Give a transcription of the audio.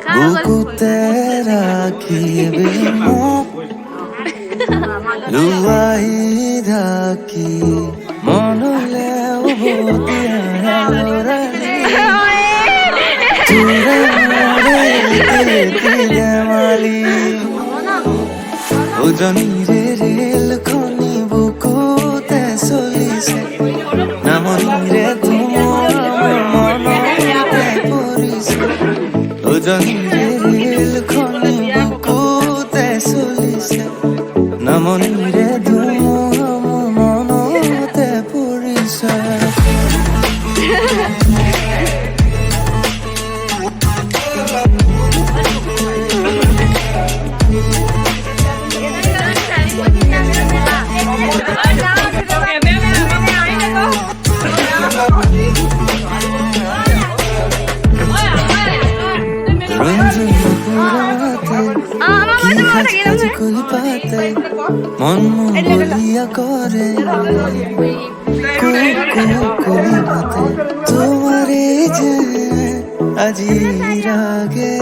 বুকুতে রাখি লুয়াই রাখি মনলেও মালি ওজনীরে রেল খনি বুকুতে চলিছে নামনিৰে তোমাৰ মনতে পৰিছে ওজনীৰে ৰেল খনি বুকুতে চলিছে নামনিৰে তোমাৰ মনতে পৰিছে মন বলিয়া করে তোমারে যে আজি রাগে